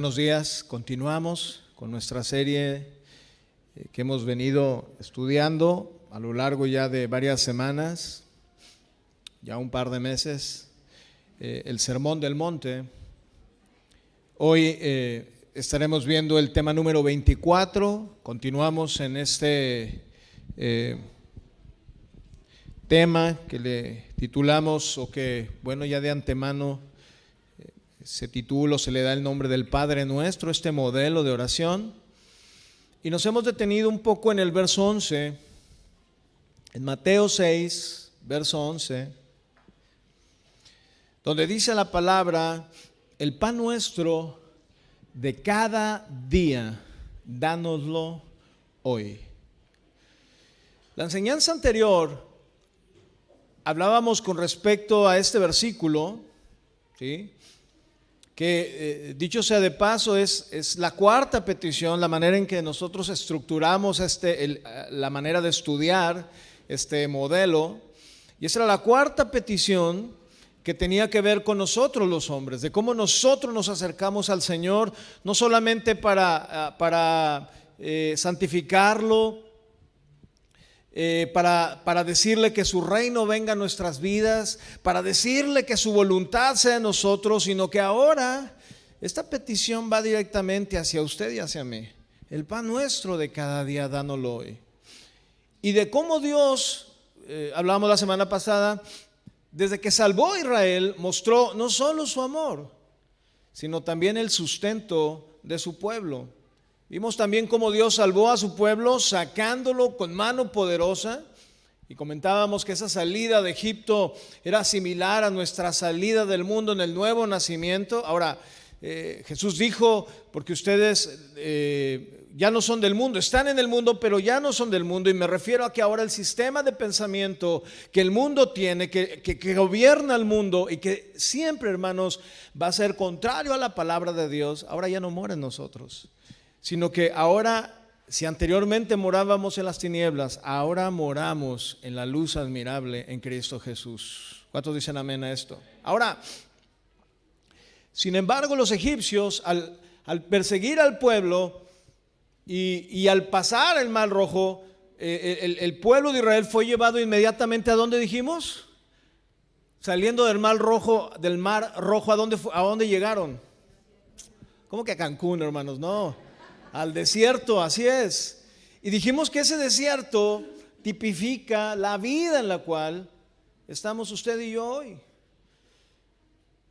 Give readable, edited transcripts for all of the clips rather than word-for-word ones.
Buenos días, continuamos con nuestra serie que hemos venido estudiando a lo largo ya de varias semanas, ya un par de meses, el Sermón del Monte. Hoy estaremos viendo el tema número 24, continuamos en este tema que le titulamos, o que bueno, ya de antemano ese título se le da el nombre del Padre Nuestro, este modelo de oración. Y nos hemos detenido un poco en el verso 11, en Mateo 6, verso 11, donde dice la palabra: el pan nuestro de cada día, dánoslo hoy. La enseñanza anterior hablábamos con respecto a este versículo, ¿sí?, que dicho sea de paso es la cuarta petición, la manera en que nosotros estructuramos la manera de estudiar este modelo. Y esa era la cuarta petición que tenía que ver con nosotros los hombres, de cómo nosotros nos acercamos al Señor, no solamente para santificarlo, para decirle que su reino venga a nuestras vidas, para decirle que su voluntad sea en nosotros, sino que ahora esta petición va directamente hacia usted y hacia mí. El pan nuestro de cada día, dánoslo hoy. Y de cómo Dios, hablábamos la semana pasada, desde que salvó a Israel, mostró no solo su amor, sino también el sustento de su pueblo. Vimos también cómo Dios salvó a su pueblo sacándolo con mano poderosa, y comentábamos que esa salida de Egipto era similar a nuestra salida del mundo en el nuevo nacimiento. Ahora, Jesús dijo, porque ustedes ya no son del mundo, están en el mundo, pero ya no son del mundo, y me refiero a que ahora el sistema de pensamiento que el mundo tiene, que gobierna el mundo y que siempre, hermanos, va a ser contrario a la palabra de Dios, ahora ya no mora en nosotros, sino que ahora, si anteriormente morábamos en las tinieblas, ahora moramos en la luz admirable en Cristo Jesús. ¿Cuántos dicen amén a esto? Ahora, sin embargo, los egipcios, al perseguir al pueblo y al pasar el Mar Rojo, el pueblo de Israel fue llevado inmediatamente, ¿a dónde dijimos? Saliendo del Mar Rojo, ¿a dónde llegaron? ¿Cómo que a Cancún, hermanos? No. Al desierto, así es. Y dijimos que ese desierto tipifica la vida en la cual estamos usted y yo hoy.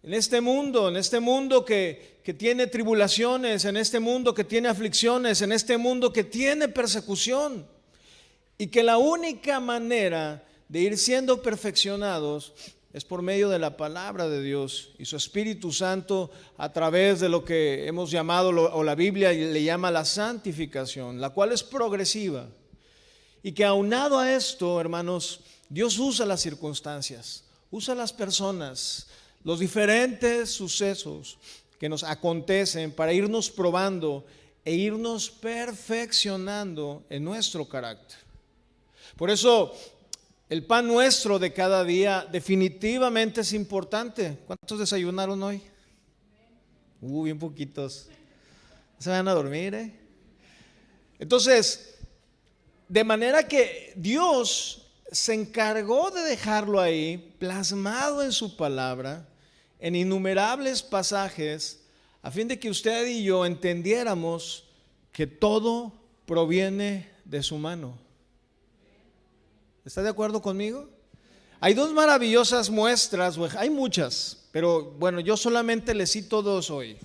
En este mundo que tiene tribulaciones, en este mundo que tiene aflicciones, en este mundo que tiene persecución. Y que la única manera de ir siendo perfeccionados es por medio de la palabra de Dios y su Espíritu Santo, a través de lo que hemos llamado, o la Biblia le llama la santificación, la cual es progresiva. Y que aunado a esto, hermanos, Dios usa las circunstancias, usa las personas, los diferentes sucesos que nos acontecen para irnos probando e irnos perfeccionando en nuestro carácter. Por eso, el pan nuestro de cada día definitivamente es importante. ¿Cuántos desayunaron hoy? Bien poquitos. Se van a dormir, Entonces, de manera que Dios se encargó de dejarlo ahí, plasmado en su palabra, en innumerables pasajes, a fin de que usted y yo entendiéramos que todo proviene de su mano. ¿Está de acuerdo conmigo? Hay dos maravillosas muestras, hay muchas, pero bueno, yo solamente les cito dos hoy,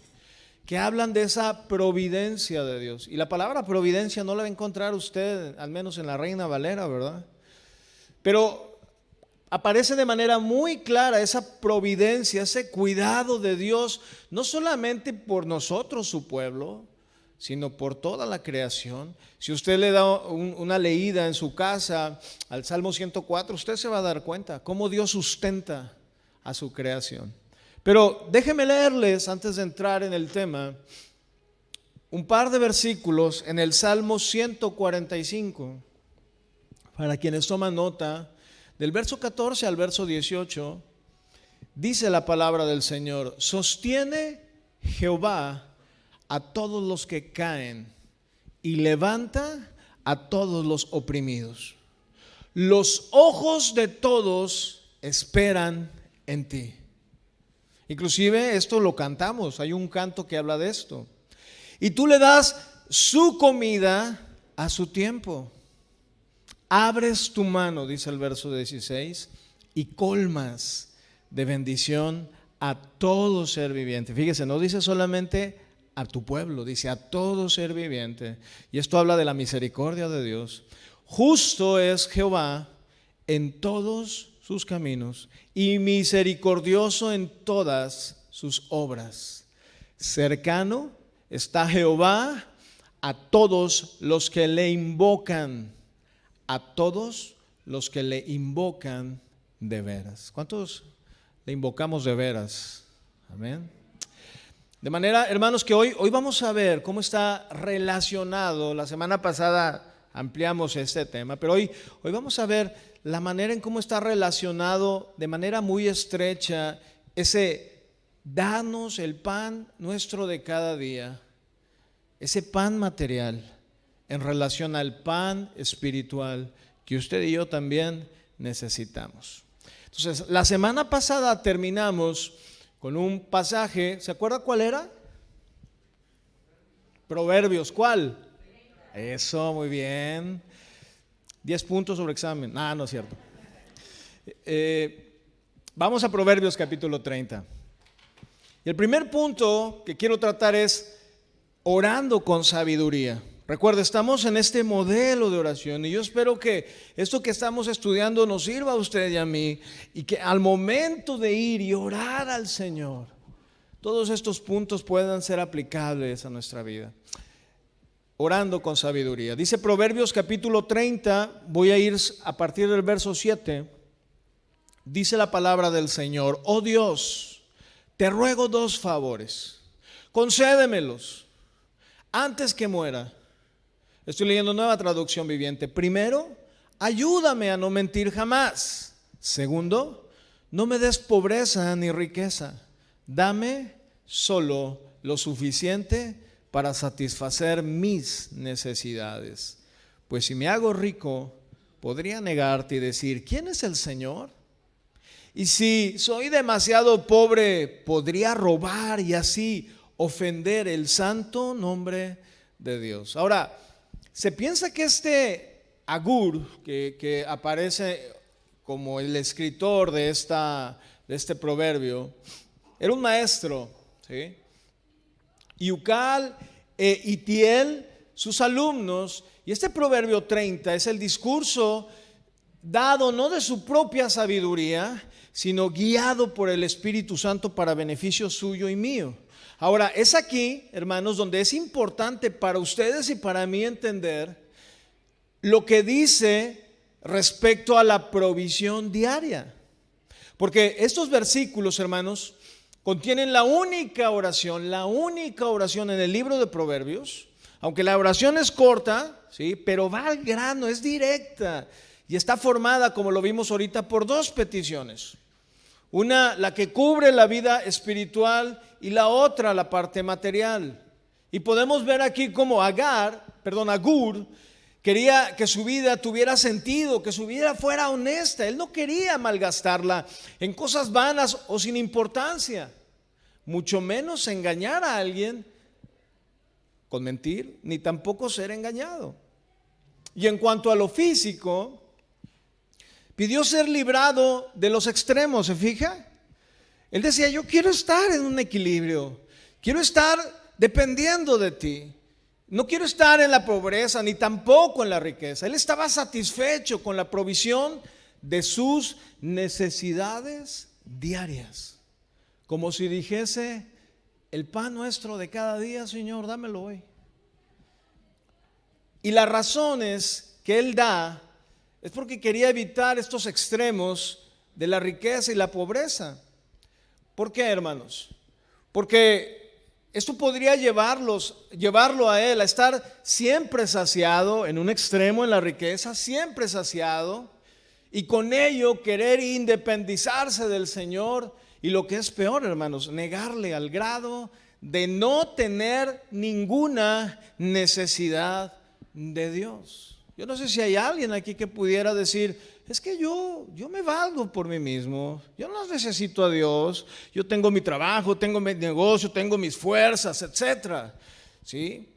que hablan de esa providencia de Dios. Y la palabra providencia no la va a encontrar usted, al menos en la Reina Valera, ¿verdad? Pero aparece de manera muy clara esa providencia, ese cuidado de Dios, no solamente por nosotros, su pueblo, sino por toda la creación. Si usted le da una leída en su casa al Salmo 104, usted se va a dar cuenta cómo Dios sustenta a su creación. Pero déjenme leerles, antes de entrar en el tema, un par de versículos en el Salmo 145, para quienes toman nota. Del verso 14 al verso 18, dice la palabra del Señor: sostiene Jehová a todos los que caen y levanta a todos los oprimidos. Los ojos de todos esperan en ti. Inclusive esto lo cantamos, hay un canto que habla de esto. Y tú le das su comida a su tiempo. Abres tu mano, dice el verso 16, y colmas de bendición a todo ser viviente. Fíjese, no dice solamente a tu pueblo, dice a todo ser viviente. Y esto habla de la misericordia de Dios. Justo es Jehová en todos sus caminos y misericordioso en todas sus obras. Cercano está Jehová a todos los que le invocan, a todos los que le invocan de veras. ¿Cuántos le invocamos de veras? Amén. De manera, hermanos, que hoy vamos a ver cómo está relacionado. La semana pasada ampliamos este tema, pero hoy vamos a ver la manera en cómo está relacionado de manera muy estrecha ese danos el pan nuestro de cada día, ese pan material en relación al pan espiritual que usted y yo también necesitamos. Entonces, la semana pasada terminamos con un pasaje, ¿se acuerda cuál era? Proverbios, ¿cuál? Eso, muy bien. 10 puntos sobre examen. No es cierto. Vamos a Proverbios capítulo 30. Y el primer punto que quiero tratar es orando con sabiduría. Recuerda, estamos en este modelo de oración y yo espero que esto que estamos estudiando nos sirva a usted y a mí, y que al momento de ir y orar al Señor, todos estos puntos puedan ser aplicables a nuestra vida. Orando con sabiduría. Dice Proverbios capítulo 30, voy a ir a partir del verso 7. Dice la palabra del Señor: oh Dios, te ruego 2 favores, concédemelos antes que muera. Estoy leyendo Nueva Traducción Viviente. Primero, ayúdame a no mentir jamás. Segundo, no me des pobreza ni riqueza. Dame solo lo suficiente para satisfacer mis necesidades. Pues si me hago rico, podría negarte y decir: ¿quién es el Señor? Y si soy demasiado pobre, podría robar y así ofender el santo nombre de Dios. Ahora, se piensa que este Agur, que aparece como el escritor de este proverbio, era un maestro, ¿sí? Y Ucal e Itiel, sus alumnos. Y este Proverbio 30 es el discurso dado no de su propia sabiduría, sino guiado por el Espíritu Santo para beneficio suyo y mío. Ahora, es aquí, hermanos, donde es importante para ustedes y para mí entender lo que dice respecto a la provisión diaria. Porque estos versículos, hermanos, contienen la única oración en el libro de Proverbios, aunque la oración es corta, ¿sí? Pero va al grano, es directa y está formada, como lo vimos ahorita, por 2 peticiones. Una, la que cubre la vida espiritual, y la otra, la parte material. Y podemos ver aquí cómo Agur quería que su vida tuviera sentido, que su vida fuera honesta. Él no quería malgastarla en cosas vanas o sin importancia, mucho menos engañar a alguien con mentir, ni tampoco ser engañado. Y en cuanto a lo físico, pidió ser librado de los extremos, ¿se fija? Él decía: yo quiero estar en un equilibrio, quiero estar dependiendo de ti, no quiero estar en la pobreza ni tampoco en la riqueza. Él estaba satisfecho con la provisión de sus necesidades diarias, como si dijese: el pan nuestro de cada día, Señor, dámelo hoy. Y las razones que él da es porque quería evitar estos extremos de la riqueza y la pobreza. ¿Por qué, hermanos? Porque esto podría llevarlo a él a estar siempre saciado en un extremo en la riqueza, siempre saciado, y con ello querer independizarse del Señor, y lo que es peor, hermanos, negarle al grado de no tener ninguna necesidad de Dios. Yo no sé si hay alguien aquí que pudiera decir, es que yo me valgo por mí mismo, yo no necesito a Dios, yo tengo mi trabajo, tengo mi negocio, tengo mis fuerzas, etcétera, ¿sí?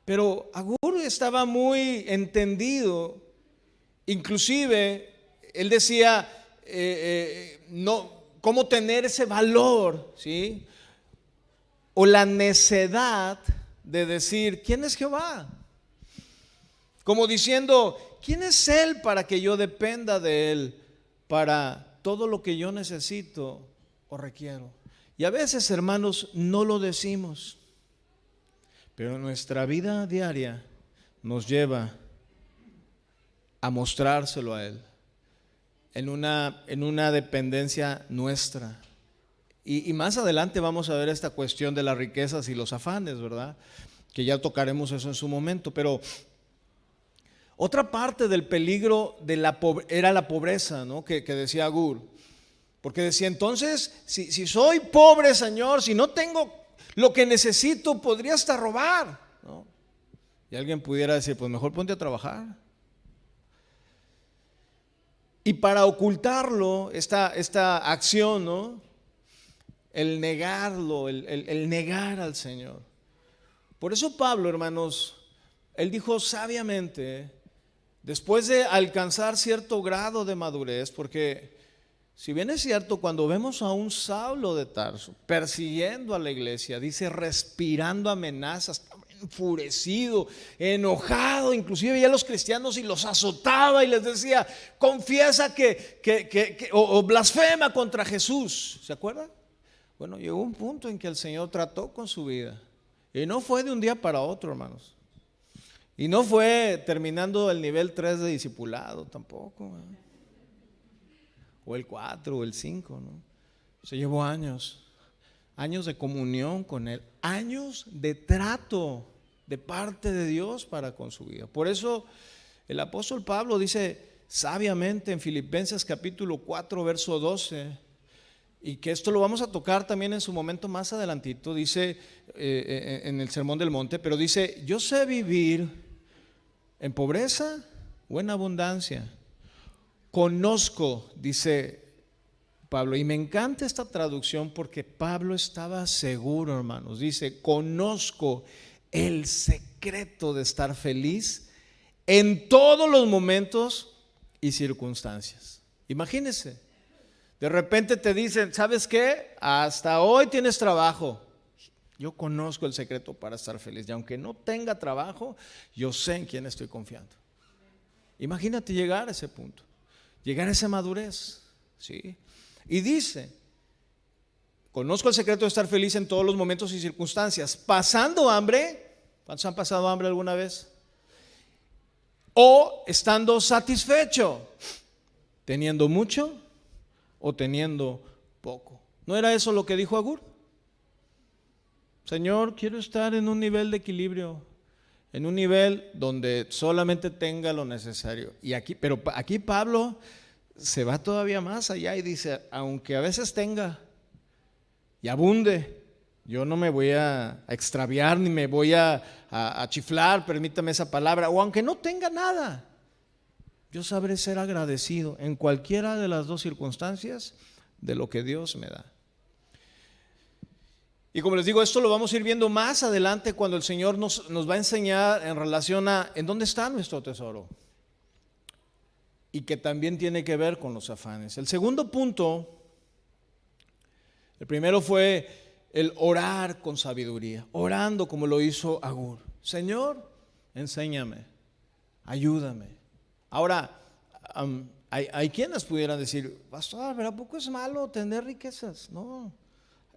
Pero Agur estaba muy entendido, inclusive él decía, no, cómo tener ese valor, ¿sí? O la necedad de decir, ¿quién es Jehová? Como diciendo, ¿quién es Él para que yo dependa de Él para todo lo que yo necesito o requiero? Y a veces, hermanos, no lo decimos, pero nuestra vida diaria nos lleva a mostrárselo a Él en una dependencia nuestra. Y más adelante vamos a ver esta cuestión de las riquezas y los afanes, ¿verdad? Que ya tocaremos eso en su momento. Pero otra parte del peligro era la pobreza, ¿no? Que decía Agur. Porque decía, entonces, si soy pobre, Señor, si no tengo lo que necesito, podría hasta robar, ¿no? Y alguien pudiera decir, pues mejor ponte a trabajar. Y para ocultarlo, esta acción, ¿no? El negarlo, el negar al Señor. Por eso Pablo, hermanos, él dijo sabiamente, después de alcanzar cierto grado de madurez, porque si bien es cierto, cuando vemos a un Saulo de Tarso persiguiendo a la iglesia, dice respirando amenazas, enfurecido, enojado, inclusive veía a los cristianos y los azotaba y les decía, confiesa o blasfema contra Jesús. ¿Se acuerdan? Bueno, llegó un punto en que el Señor trató con su vida. Y no fue de un día para otro, hermanos. Y no fue terminando el nivel 3 de discipulado tampoco, ¿no? O el 4 o el 5, ¿no? Se llevó años de comunión con Él, años de trato de parte de Dios para con su vida. Por eso el apóstol Pablo dice sabiamente en Filipenses capítulo 4, verso 12, y que esto lo vamos a tocar también en su momento más adelantito, dice en el Sermón del Monte, pero dice, yo sé vivir en pobreza o en abundancia. Conozco, dice Pablo, y me encanta esta traducción porque Pablo estaba seguro, hermanos. Dice, conozco el secreto de estar feliz en todos los momentos y circunstancias. Imagínense, de repente te dicen, ¿sabes qué? Hasta hoy tienes trabajo. Yo conozco el secreto para estar feliz y aunque no tenga trabajo, yo sé en quién estoy confiando. Imagínate llegar a ese punto, llegar a esa madurez, ¿sí? Y dice, conozco el secreto de estar feliz en todos los momentos y circunstancias, pasando hambre. ¿Cuántos han pasado hambre alguna vez? O estando satisfecho, teniendo mucho o teniendo poco. ¿No era eso lo que dijo Agur? Señor, quiero estar en un nivel de equilibrio, en un nivel donde solamente tenga lo necesario. Pero aquí Pablo se va todavía más allá y dice, aunque a veces tenga y abunde, yo no me voy a extraviar ni me voy a chiflar, permítame esa palabra, o aunque no tenga nada, yo sabré ser agradecido en cualquiera de las dos circunstancias de lo que Dios me da. Y como les digo, esto lo vamos a ir viendo más adelante cuando el Señor nos va a enseñar en relación a en dónde está nuestro tesoro. Y que también tiene que ver con los afanes. El segundo punto, el primero fue el orar con sabiduría, orando como lo hizo Agur. Señor, enséñame, ayúdame. Ahora, hay quienes pudieran decir, pastor, ¿pero a poco es malo tener riquezas? No,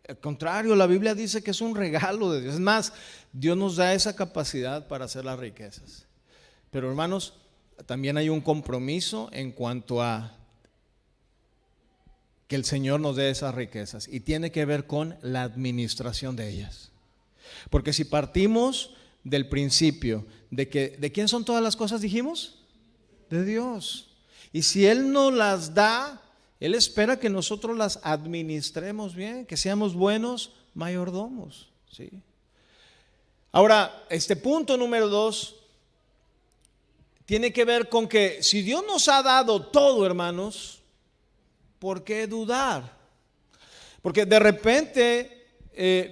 al contrario, la Biblia dice que es un regalo de Dios. Es más, Dios nos da esa capacidad para hacer las riquezas. Pero hermanos, también hay un compromiso en cuanto a que el Señor nos dé esas riquezas y tiene que ver con la administración de ellas. Porque si partimos del principio de que ¿de quién son todas las cosas dijimos? De Dios. Y si Él nos las da, Él espera que nosotros las administremos bien, que seamos buenos mayordomos, ¿sí? Ahora, este punto número 2 tiene que ver con que si Dios nos ha dado todo, hermanos, ¿por qué dudar? Porque de repente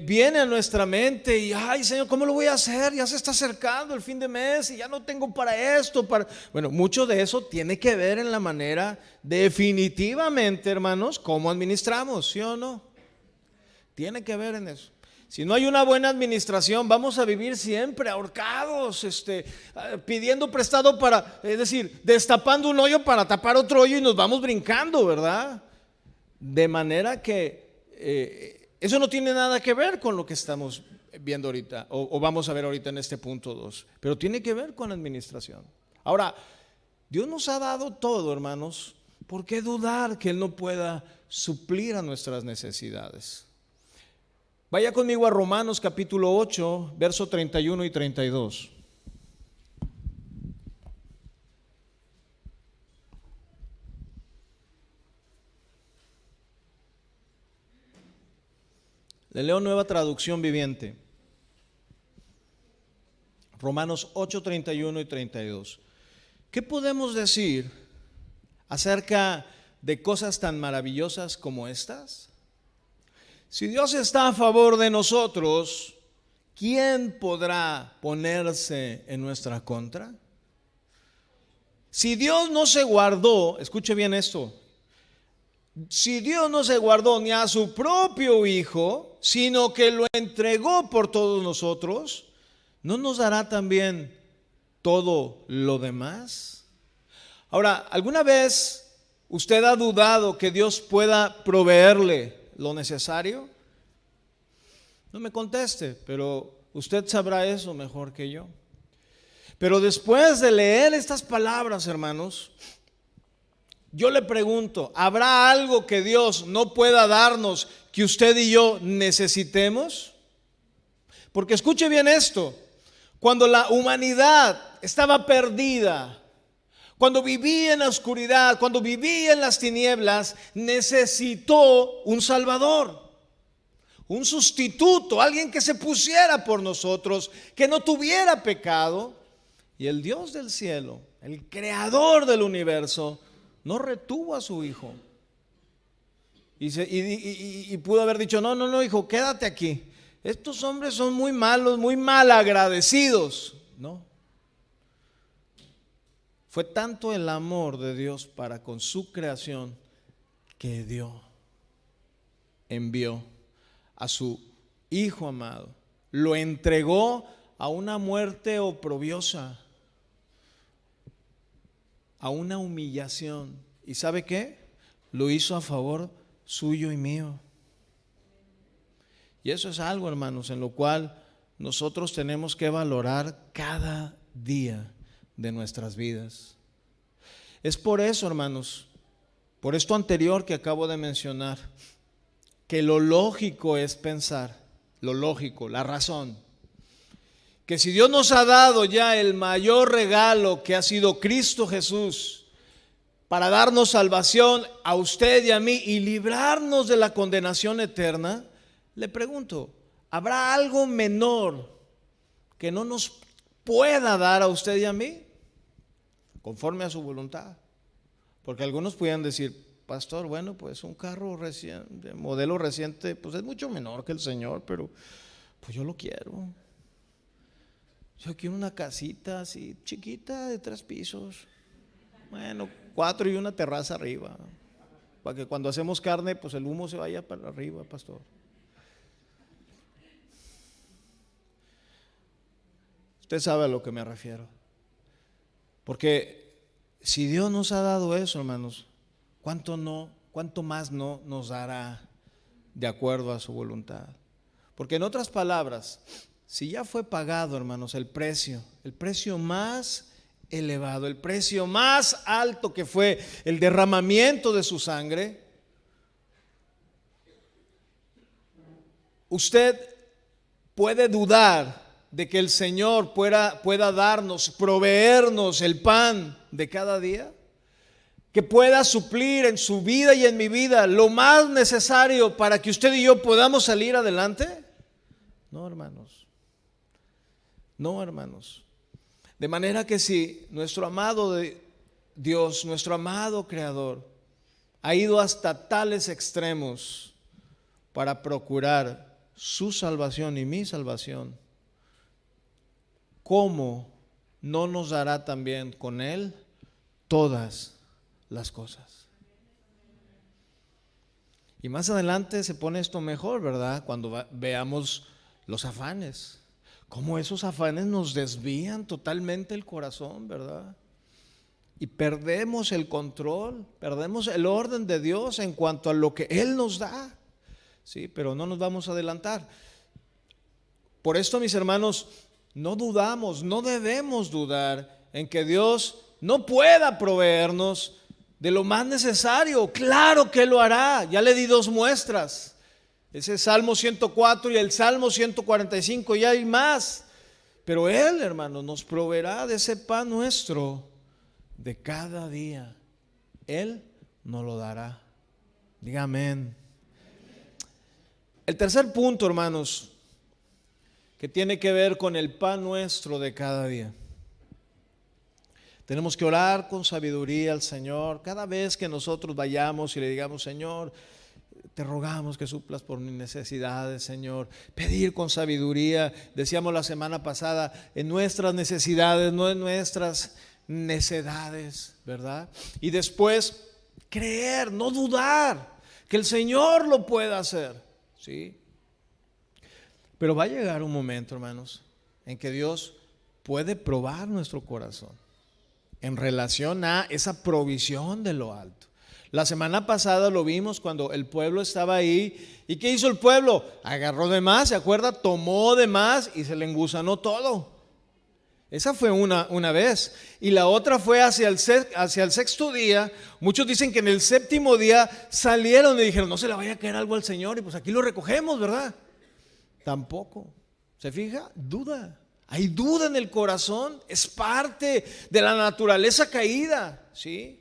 viene a nuestra mente y, ay, Señor, ¿cómo lo voy a hacer? Ya se está acercando el fin de mes y ya no tengo para esto. Bueno, mucho de eso tiene que ver en la manera, definitivamente, hermanos, cómo administramos, ¿sí o no? Tiene que ver en eso. Si no hay una buena administración, vamos a vivir siempre ahorcados, pidiendo prestado es decir, destapando un hoyo para tapar otro hoyo y nos vamos brincando, ¿verdad? De manera que eso no tiene nada que ver con lo que estamos viendo ahorita, o vamos a ver ahorita en este punto 2, pero tiene que ver con la administración. Ahora, Dios nos ha dado todo, hermanos, ¿por qué dudar que Él no pueda suplir a nuestras necesidades? Vaya conmigo a Romanos capítulo 8, verso 31 y 32. Le leo Nueva Traducción Viviente. Romanos 8, 31 y 32. ¿Qué podemos decir acerca de cosas tan maravillosas como estas? Si Dios está a favor de nosotros, ¿quién podrá ponerse en nuestra contra? Si Dios no se guardó, escuche bien esto, si Dios no se guardó ni a su propio Hijo, sino que lo entregó por todos nosotros, ¿no nos dará también todo lo demás? Ahora, ¿alguna vez usted ha dudado que Dios pueda proveerle lo necesario? No me conteste, pero usted sabrá eso mejor que yo. Pero después de leer estas palabras, hermanos, yo le pregunto, ¿habrá algo que Dios no pueda darnos que usted y yo necesitemos? Porque escuche bien esto, cuando la humanidad estaba perdida, cuando vivía en la oscuridad, cuando vivía en las tinieblas, necesitó un Salvador, un sustituto, alguien que se pusiera por nosotros, que no tuviera pecado. Y el Dios del cielo, el creador del universo, no retuvo a su Hijo. Y pudo haber dicho, no, hijo, quédate aquí. Estos hombres son muy malos, muy mal agradecidos. No. Fue tanto el amor de Dios para con su creación que envió a su Hijo amado, lo entregó a una muerte oprobiosa, a una humillación. ¿Y sabe qué? Lo hizo a favor suyo y mío. Y eso es algo, hermanos, en lo cual nosotros tenemos que valorar cada día de nuestras vidas. Es por eso, hermanos, por esto anterior que acabo de mencionar, que lo lógico es pensar, lo lógico, la razón, que si Dios nos ha dado ya el mayor regalo que ha sido Cristo Jesús para darnos salvación a usted y a mí y librarnos de la condenación eterna, le pregunto, ¿habrá algo menor que no nos pueda dar a usted y a mí conforme a su voluntad? Porque algunos pudieran decir, pastor, bueno, pues un carro de modelo reciente, pues es mucho menor que el Señor, pero pues yo lo quiero. Yo quiero una casita así chiquita de 3 pisos, bueno, 4 y una terraza arriba, para que cuando hacemos carne, pues el humo se vaya para arriba, pastor. Usted sabe a lo que me refiero. Porque si Dios nos ha dado eso, hermanos, ¿cuánto más no nos dará de acuerdo a su voluntad? Porque en otras palabras, si ya fue pagado, hermanos, el precio más elevado, el precio más alto, que fue el derramamiento de su sangre, usted puede dudar de que el Señor pueda darnos, proveernos el pan de cada día, que pueda suplir en su vida y en mi vida lo más necesario para que usted y yo podamos salir adelante. No, hermanos. No, hermanos. De manera que si nuestro amado Dios, nuestro amado Creador, ha ido hasta tales extremos para procurar su salvación y mi salvación, ¿cómo no nos dará también con Él todas las cosas? Y más adelante se pone esto mejor, ¿verdad? Cuando veamos los afanes, cómo esos afanes nos desvían totalmente el corazón, ¿verdad? Y perdemos el control, perdemos el orden de Dios en cuanto a lo que Él nos da. Sí, pero no nos vamos a adelantar. Por esto, mis hermanos, no dudamos, no debemos dudar en que Dios no pueda proveernos de lo más necesario. Claro que lo hará. Ya le di dos muestras. Ese Salmo 104 y el Salmo 145, y hay más. Pero Él, hermano, nos proveerá de ese pan nuestro de cada día. Él nos lo dará. Diga amén. El tercer punto, hermanos, que tiene que ver con el pan nuestro de cada día. Tenemos que orar con sabiduría al Señor cada vez que nosotros vayamos y le digamos: Señor, te rogamos que suplas por mis necesidades, Señor. Pedir con sabiduría, decíamos la semana pasada, en nuestras necesidades, no en nuestras necedades, ¿verdad? Y después creer, no dudar que el Señor lo pueda hacer, ¿sí? Pero va a llegar un momento, hermanos, en que Dios puede probar nuestro corazón en relación a esa provisión de lo alto. La semana pasada lo vimos cuando el pueblo estaba ahí. ¿Y qué hizo el pueblo? Agarró de más, ¿se acuerda? Tomó de más y se le engusanó todo. Esa fue una vez. Y la otra fue hacia el sexto día. Muchos dicen que en el séptimo día salieron y dijeron: no se le vaya a caer algo al Señor, y pues aquí lo recogemos, ¿verdad? Tampoco. ¿Se fija? Duda. Hay duda en el corazón. Es parte de la naturaleza caída, ¿sí?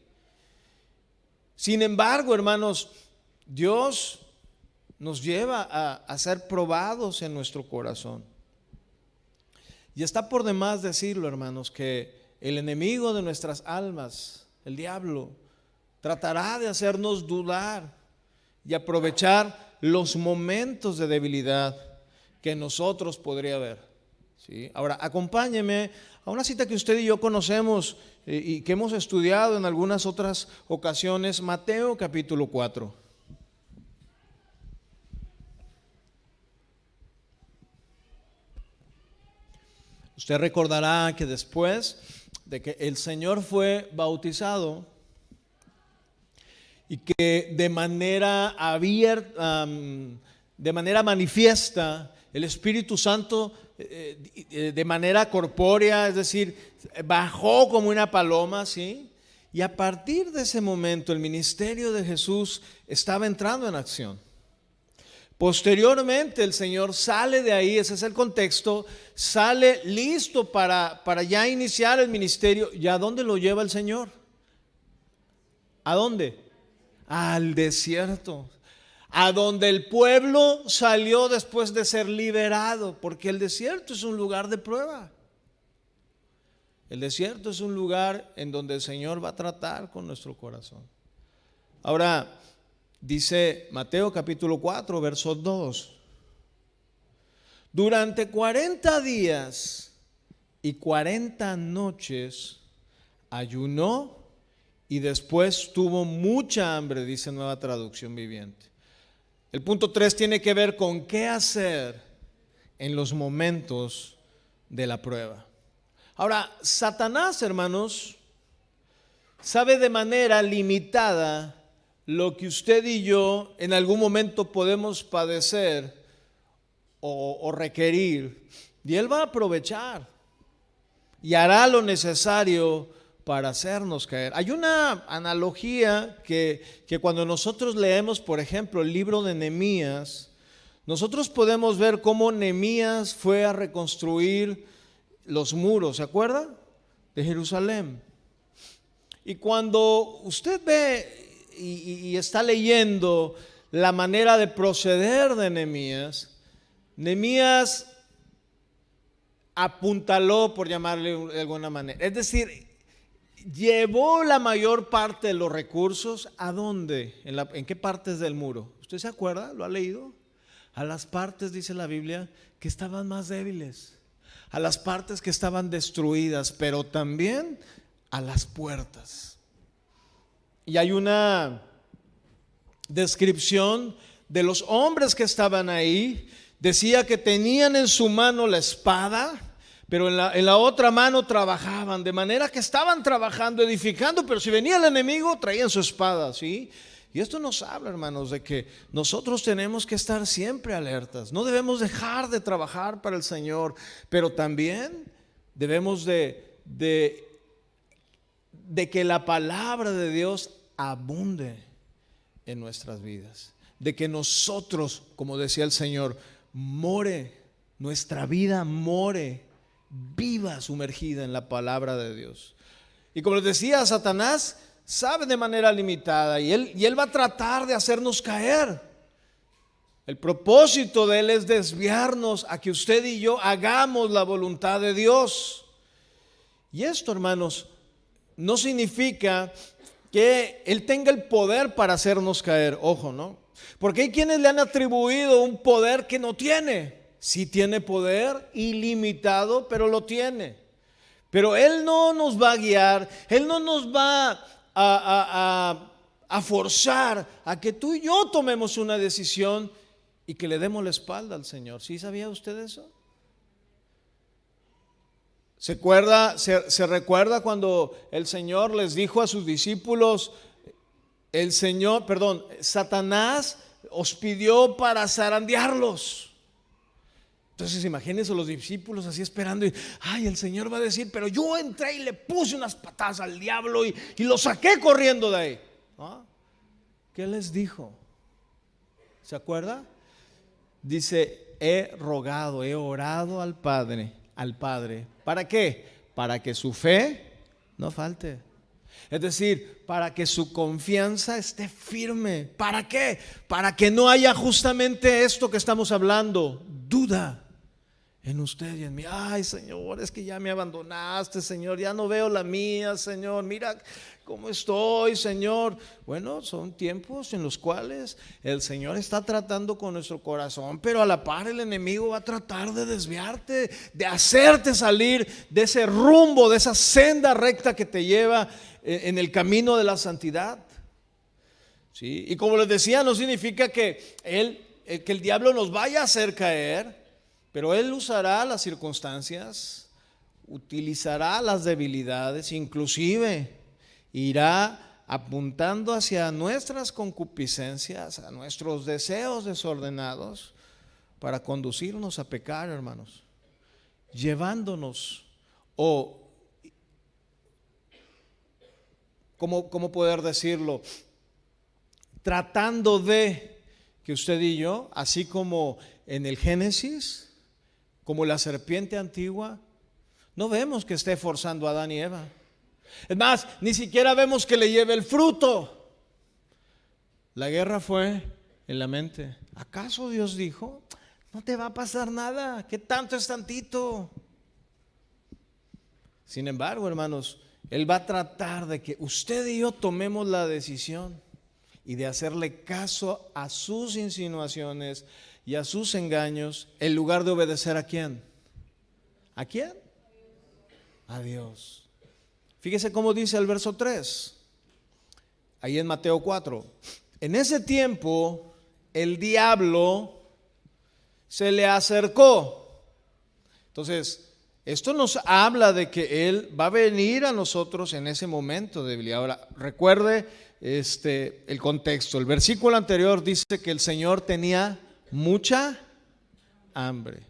Sin embargo, hermanos, Dios nos lleva a ser probados en nuestro corazón. Y está por demás decirlo, hermanos, que el enemigo de nuestras almas, el diablo, tratará de hacernos dudar y aprovechar los momentos de debilidad que nosotros podría haber, ¿sí? Ahora, acompáñeme a una cita que usted y yo conocemos y que hemos estudiado en algunas otras ocasiones, Mateo capítulo 4. Usted recordará que después de que el Señor fue bautizado y que de manera abierta, de manera manifiesta, el Espíritu Santo de manera corpórea, es decir, bajó como una paloma, ¿sí? Y a partir de ese momento el ministerio de Jesús estaba entrando en acción. Posteriormente el Señor sale de ahí, ese es el contexto, sale listo para ya iniciar el ministerio. ¿Y a dónde lo lleva el Señor? ¿A dónde? Al desierto, a donde el pueblo salió después de ser liberado, porque el desierto es un lugar de prueba. El desierto es un lugar en donde el Señor va a tratar con nuestro corazón. Ahora, dice Mateo capítulo 4, verso 2. Durante 40 días y 40 noches ayunó y después tuvo mucha hambre, dice Nueva Traducción Viviente. El punto 3 tiene que ver con qué hacer en los momentos de la prueba. Ahora, Satanás, hermanos, sabe de manera limitada lo que usted y yo en algún momento podemos padecer o requerir, y él va a aprovechar y hará lo necesario para hacernos caer. Hay una analogía que cuando nosotros leemos, por ejemplo, el libro de Nehemías, nosotros podemos ver cómo Nehemías fue a reconstruir los muros, ¿se acuerda? De Jerusalén. Y cuando usted ve y está leyendo la manera de proceder de Nehemías, Nehemías apuntaló, por llamarle de alguna manera. Es decir, llevó la mayor parte de los recursos. ¿A dónde? ¿En qué partes del muro? ¿Usted se acuerda? ¿Lo ha leído? A las partes, dice la Biblia, que estaban más débiles, a las partes que estaban destruidas, pero también a las puertas. Y hay una descripción de los hombres que estaban ahí. Decía que tenían en su mano la espada, pero en la otra mano trabajaban, de manera que estaban trabajando, edificando, pero si venía el enemigo traían su espada, ¿sí? Y esto nos habla, hermanos, de que nosotros tenemos que estar siempre alertas. No debemos dejar de trabajar para el Señor, pero también debemos de que la palabra de Dios abunde en nuestras vidas. De que nosotros, como decía el Señor, nuestra vida more, viva sumergida en la palabra de Dios. Y como les decía, Satanás sabe de manera limitada y él va a tratar de hacernos caer. El propósito de él es desviarnos a que usted y yo hagamos la voluntad de Dios. Y esto, hermanos, no significa que él tenga el poder para hacernos caer. Ojo, ¿no? Porque hay quienes le han atribuido un poder que no tiene. Sí tiene poder ilimitado, pero lo tiene. Pero él no nos va a guiar, él no nos va a forzar a que tú y yo tomemos una decisión y que le demos la espalda al Señor. ¿Sí sabía usted eso? ¿Se recuerda cuando el Señor les dijo a sus discípulos, Satanás os pidió para zarandearlos? Entonces imagínense los discípulos así esperando y, el Señor va a decir, pero yo entré y le puse unas patadas al diablo y lo saqué corriendo de ahí. ¿Ah? ¿Qué les dijo? ¿Se acuerda? Dice, he orado al Padre. ¿Para qué? Para que su fe no falte. Es decir, para que su confianza esté firme. ¿Para qué? Para que no haya justamente esto que estamos hablando, duda en usted y en mí. Ay, Señor, es que ya me abandonaste, Señor, ya no veo la mía, Señor, mira cómo estoy, Señor. Bueno, son tiempos en los cuales el Señor está tratando con nuestro corazón, pero a la par el enemigo va a tratar de desviarte, de hacerte salir de ese rumbo, de esa senda recta que te lleva en el camino de la santidad. ¿Sí? Y como les decía, no significa que el diablo nos vaya a hacer caer, pero él usará las circunstancias, utilizará las debilidades, inclusive irá apuntando hacia nuestras concupiscencias, a nuestros deseos desordenados, para conducirnos a pecar, hermanos, llevándonos ¿cómo poder decirlo? Tratando de que usted y yo, así como en el Génesis, como la serpiente antigua, no vemos que esté forzando a Adán y Eva. Es más, ni siquiera vemos que le lleve el fruto. La guerra fue en la mente. ¿Acaso Dios dijo, no te va a pasar nada? ¿Qué tanto es tantito? Sin embargo, hermanos, Él va a tratar de que usted y yo tomemos la decisión y de hacerle caso a sus insinuaciones y a sus engaños, en lugar de obedecer ¿a quién? ¿A quién? A Dios. Fíjese cómo dice el verso 3, ahí en Mateo 4. En ese tiempo el diablo se le acercó. Entonces, esto nos habla de que Él va a venir a nosotros en ese momento de debilidad. Ahora, recuerde el contexto. El versículo anterior dice que el Señor tenía mucha hambre.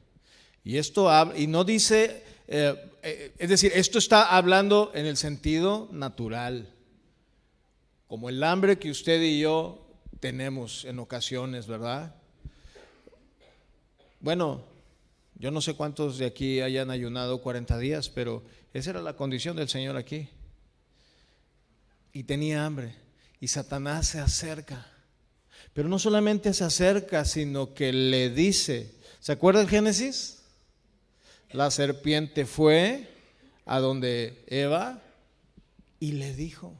Y no dice, es decir, esto está hablando en el sentido natural, como el hambre que usted y yo tenemos en ocasiones, ¿verdad? Bueno, yo no sé cuántos de aquí hayan ayunado 40 días, pero esa era la condición del Señor aquí. Y tenía hambre, y Satanás se acerca. Pero no solamente se acerca, sino que le dice, ¿Se acuerda el Génesis? La serpiente fue a donde Eva y le dijo.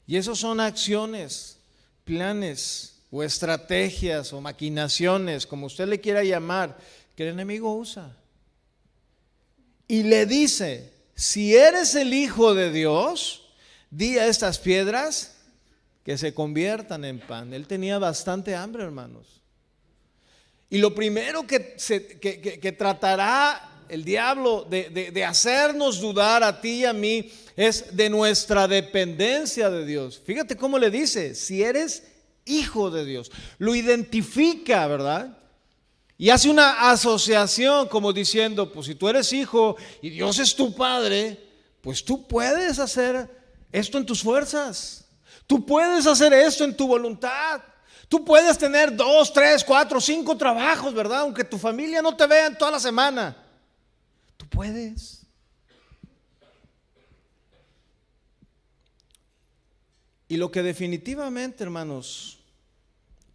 Y esos son acciones, planes o estrategias o maquinaciones, como usted le quiera llamar, que el enemigo usa. Y le dice, si eres el Hijo de Dios, di a estas piedras que se conviertan en pan. Él tenía bastante hambre, hermanos. Y lo primero que tratará el diablo de hacernos dudar a ti y a mí es de nuestra dependencia de Dios. Fíjate cómo le dice, si eres hijo de Dios. Lo identifica, ¿verdad? Y hace una asociación como diciendo, pues si tú eres hijo y Dios es tu padre, pues tú puedes hacer esto en tus fuerzas. Tú puedes hacer esto en tu voluntad. Tú puedes tener 2, 3, 4, 5 trabajos, ¿verdad? Aunque tu familia no te vea en toda la semana. Tú puedes. Y lo que definitivamente, hermanos,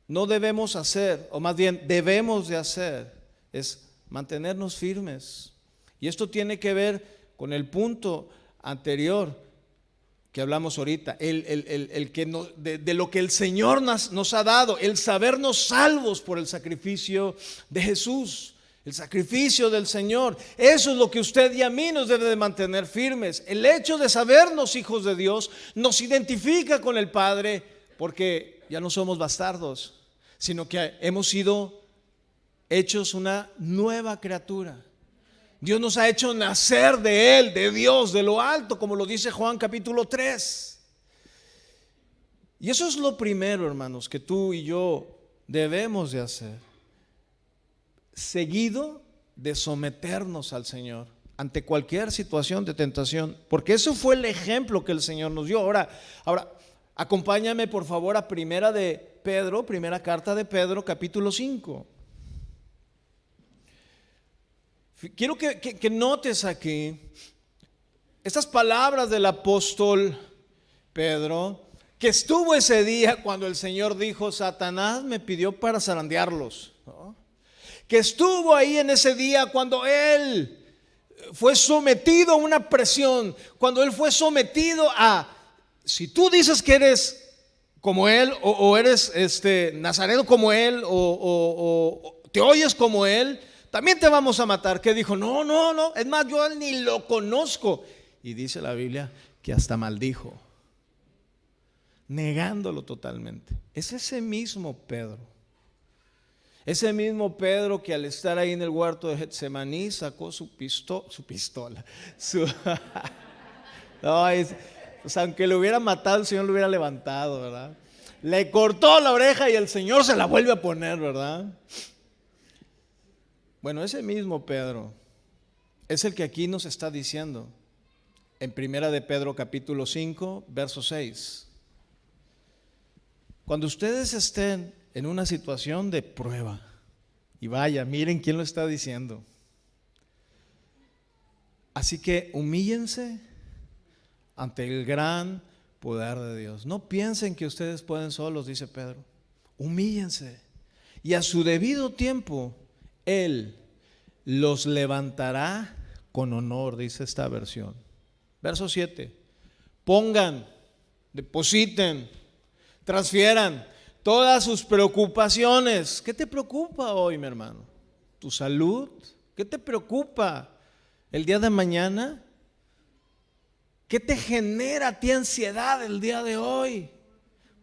no debemos hacer, o más bien debemos de hacer, es mantenernos firmes. Y esto tiene que ver con el punto anterior que hablamos ahorita, el que no, de lo que el Señor nos ha dado, el sabernos salvos por el sacrificio de Jesús. El sacrificio del Señor, eso es lo que usted y a mí nos debe de mantener firmes. El hecho de sabernos hijos de Dios nos identifica con el Padre, porque ya no somos bastardos, sino que hemos sido hechos una nueva criatura. Dios nos ha hecho nacer de Él, de Dios, de lo alto, como lo dice Juan capítulo 3. Y eso es lo primero, hermanos, que tú y yo debemos de hacer. Seguido de someternos al Señor ante cualquier situación de tentación, porque eso fue el ejemplo que el Señor nos dio. Ahora acompáñame por favor a primera carta de Pedro, capítulo 5. Quiero que notes aquí estas palabras del apóstol Pedro, que estuvo ese día cuando el Señor dijo, Satanás me pidió para zarandearlos, ¿no? Que estuvo ahí en ese día cuando él fue sometido a una presión, cuando él fue sometido a, si tú dices que eres como él, o eres nazareno como él, o te oyes como él, también te vamos a matar. Que dijo, no, es más, yo ni lo conozco. Y dice la Biblia que hasta maldijo, negándolo totalmente. Es ese mismo Pedro. Ese mismo Pedro que al estar ahí en el huerto de Getsemaní sacó su pistola. Pues aunque lo hubiera matado, el Señor lo hubiera levantado, ¿verdad? Le cortó la oreja y el Señor se la vuelve a poner, ¿verdad? Bueno, ese mismo Pedro es el que aquí nos está diciendo en primera de Pedro capítulo 5, verso 6. Cuando ustedes estén en una situación de prueba, y vaya, miren quién lo está diciendo. Así que humíllense ante el gran poder de Dios. No piensen que ustedes pueden solos, dice Pedro. Humíllense y a su debido tiempo Él los levantará con honor, dice esta versión. Verso 7. Pongan, depositen, transfieran todas sus preocupaciones. ¿Qué te preocupa hoy, mi hermano? ¿Tu salud? ¿Qué te preocupa el día de mañana? ¿Qué te genera a ti ansiedad el día de hoy?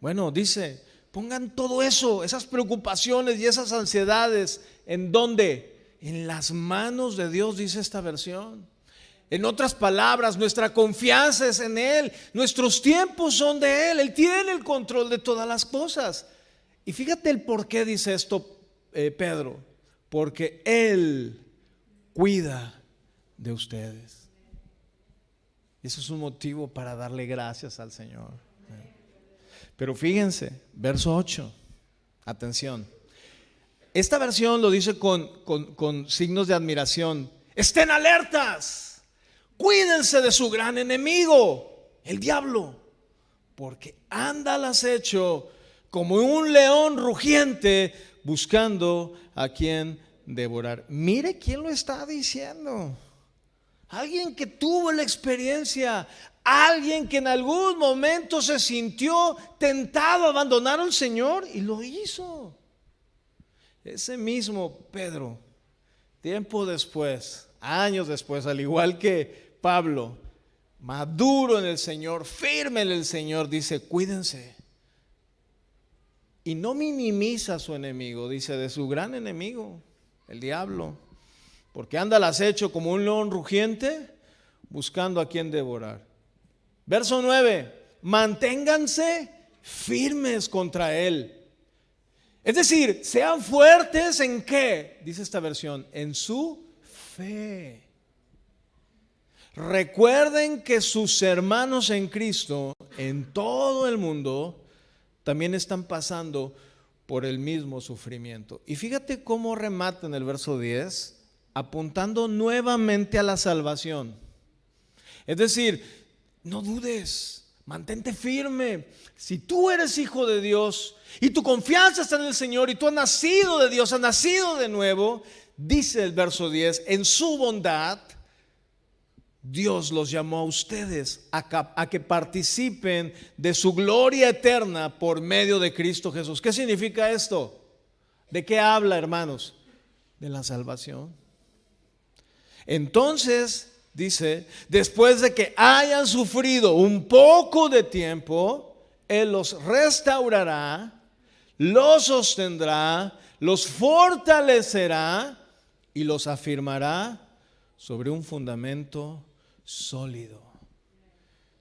Bueno, dice, pongan todo eso, esas preocupaciones y esas ansiedades, ¿en dónde? En las manos de Dios, dice esta versión. En otras palabras, nuestra confianza es en Él, nuestros tiempos son de Él, Él tiene el control de todas las cosas. Y fíjate el por qué dice esto Pedro, porque Él cuida de ustedes. Eso es un motivo para darle gracias al Señor. Pero fíjense, verso 8, atención. Esta versión lo dice con signos de admiración. Estén alertas. Cuídense de su gran enemigo, el diablo, porque anda al acecho como un león rugiente buscando a quien devorar. Mire quién lo está diciendo. Alguien que tuvo la experiencia, alguien que en algún momento se sintió tentado a abandonar al Señor y lo hizo. Ese mismo Pedro, tiempo después, años después, al igual que Pablo, maduro en el Señor, firme en el Señor, dice: cuídense. Y no minimiza a su enemigo, dice, de su gran enemigo, el diablo, porque anda al acecho como un león rugiente, buscando a quien devorar. Verso 9: manténganse firmes contra él. Es decir, sean fuertes ¿en qué? Dice esta versión, en su fe. Recuerden que sus hermanos en Cristo, en todo el mundo, también están pasando por el mismo sufrimiento. Y fíjate cómo remata en el verso 10, apuntando nuevamente a la salvación. Es decir, no dudes, mantente firme. Si tú eres hijo de Dios y tu confianza está en el Señor y tú has nacido de Dios, has nacido de nuevo, dice el verso 10, en su bondad Dios los llamó a ustedes a que participen de su gloria eterna por medio de Cristo Jesús. ¿Qué significa esto? ¿De qué habla, hermanos? De la salvación. Entonces, dice, después de que hayan sufrido un poco de tiempo, Él los restaurará, los sostendrá, los fortalecerá y los afirmará sobre un fundamento sólido.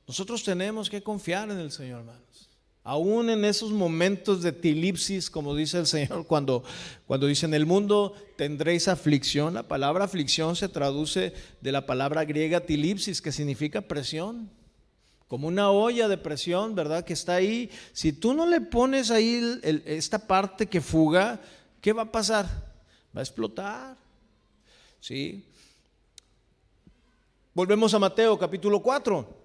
Nosotros tenemos que confiar en el Señor, hermanos. Aún en esos momentos de tilipsis, como dice el Señor, cuando dice: en el mundo tendréis aflicción. La palabra aflicción se traduce de la palabra griega tilipsis, que significa presión. Como una olla de presión, ¿verdad? Que está ahí. Si tú no le pones ahí esta parte que fuga, ¿qué va a pasar? Va a explotar. ¿Sí? Volvemos a Mateo capítulo 4.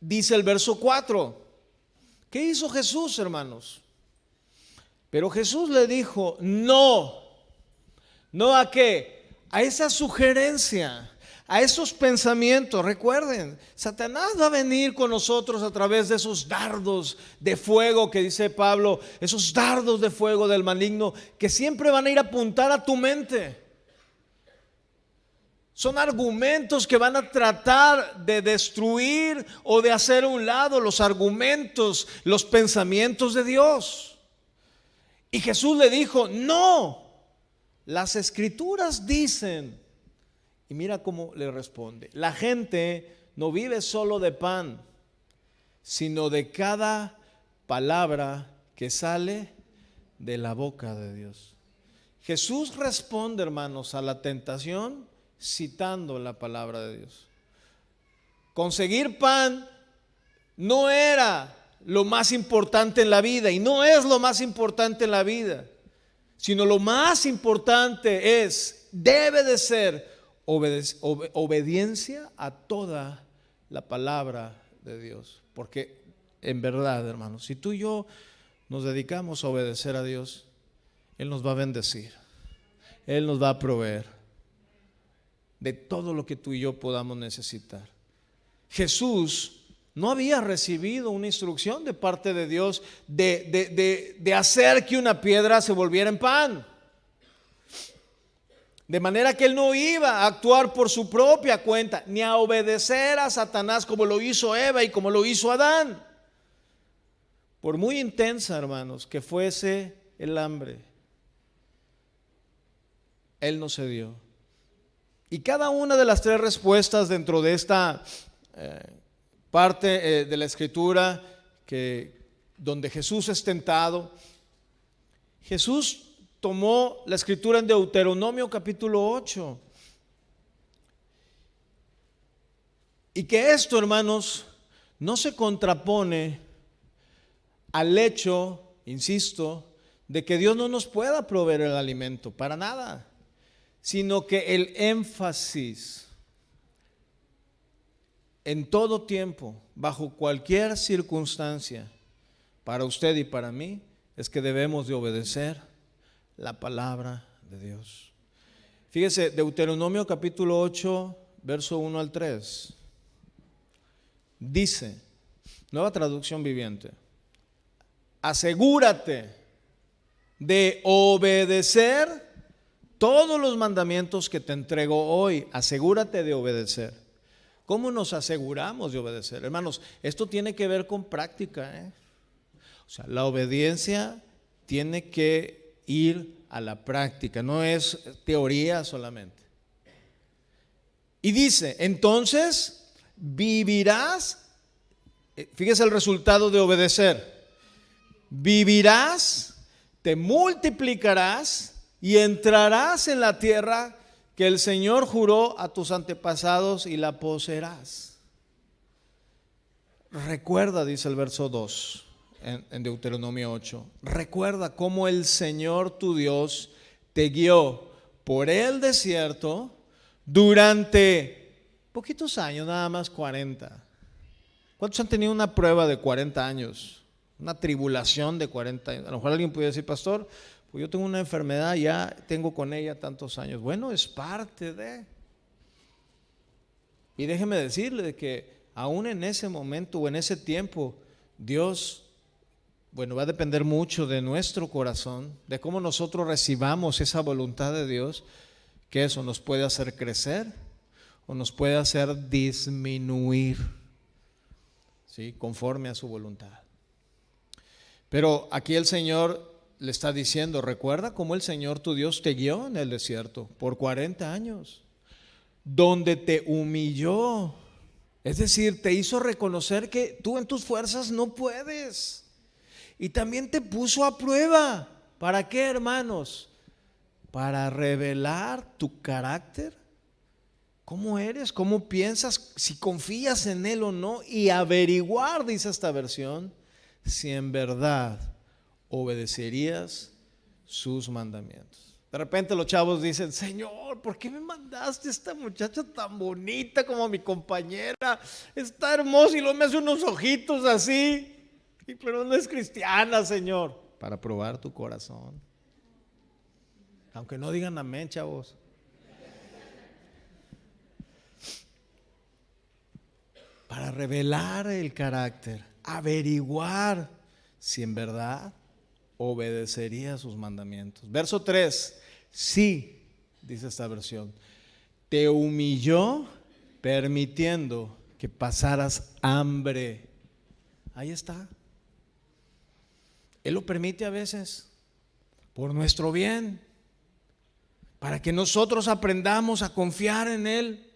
Dice el verso 4. ¿Qué hizo Jesús, hermanos? Pero Jesús le dijo: no. ¿No a qué? A esa sugerencia, a esos pensamientos. Recuerden, Satanás va a venir con nosotros a través de esos dardos de fuego que dice Pablo, esos dardos de fuego del maligno que siempre van a ir a apuntar a tu mente. Son argumentos que van a tratar de destruir o de hacer a un lado los argumentos, los pensamientos de Dios. Y Jesús le dijo: no, las escrituras dicen. Y mira cómo le responde: la gente no vive solo de pan, sino de cada palabra que sale de la boca de Dios. Jesús responde, hermanos, a la tentación citando la palabra de Dios. Conseguir pan no era lo más importante en la vida y no es lo más importante en la vida, sino lo más importante debe de ser obediencia a toda la palabra de Dios. Porque en verdad, hermanos, si tú y yo nos dedicamos a obedecer a Dios, Él nos va a bendecir, Él nos va a proveer de todo lo que tú y yo podamos necesitar. Jesús no había recibido una instrucción de parte de Dios de hacer que una piedra se volviera en pan. De manera que Él no iba a actuar por su propia cuenta, ni a obedecer a Satanás como lo hizo Eva y como lo hizo Adán. Por muy intensa, hermanos, que fuese el hambre, Él no cedió. Y cada una de las tres respuestas dentro de esta parte de la escritura donde Jesús es tentado, Jesús tomó la escritura en Deuteronomio capítulo 8. Y que esto, hermanos, no se contrapone al hecho, insisto, de que Dios no nos pueda proveer el alimento, para nada. Sino que el énfasis en todo tiempo, bajo cualquier circunstancia, para usted y para mí, es que debemos de obedecer la palabra de Dios. Fíjese, Deuteronomio capítulo 8, verso 1 al 3. Dice, nueva traducción viviente: asegúrate de obedecer todos los mandamientos que te entrego hoy. Asegúrate de obedecer. ¿Cómo nos aseguramos de obedecer? Hermanos, esto tiene que ver con práctica, O sea, la obediencia tiene que ir a la práctica, no es teoría solamente. Y dice, entonces vivirás, fíjese el resultado de obedecer: vivirás, te multiplicarás y entrarás en la tierra que el Señor juró a tus antepasados y la poseerás. Recuerda, dice el verso 2 en Deuteronomio 8, recuerda cómo el Señor tu Dios te guió por el desierto durante poquitos años, nada más 40. ¿Cuántos han tenido una prueba de 40 años? Una tribulación de 40 años. A lo mejor alguien puede decir, pastor, pues yo tengo una enfermedad, ya tengo con ella tantos años. Bueno, es parte de. Y déjeme decirle que aún en ese momento o en ese tiempo, Dios, va a depender mucho de nuestro corazón, de cómo nosotros recibamos esa voluntad de Dios, que eso nos puede hacer crecer o nos puede hacer disminuir, ¿sí?, conforme a su voluntad. Pero aquí el Señor le está diciendo, recuerda cómo el Señor tu Dios te guió en el desierto por 40 años, donde te humilló, es decir, te hizo reconocer que tú en tus fuerzas no puedes, y también te puso a prueba. ¿Para qué, hermanos? Para revelar tu carácter, cómo eres, cómo piensas, si confías en Él o no, y averiguar, dice esta versión, si en verdad obedecerías sus mandamientos. De repente los chavos dicen, Señor, ¿por qué me mandaste esta muchacha tan bonita como mi compañera? Está hermosa y luego me hace unos ojitos así, pero no es cristiana, Señor. Para probar tu corazón. Aunque no digan amén, chavos. Para revelar el carácter, averiguar si en verdad obedecería sus mandamientos. Verso 3, sí, dice esta versión, te humilló permitiendo que pasaras hambre. Ahí está. Él lo permite a veces por nuestro bien, para que nosotros aprendamos a confiar en Él.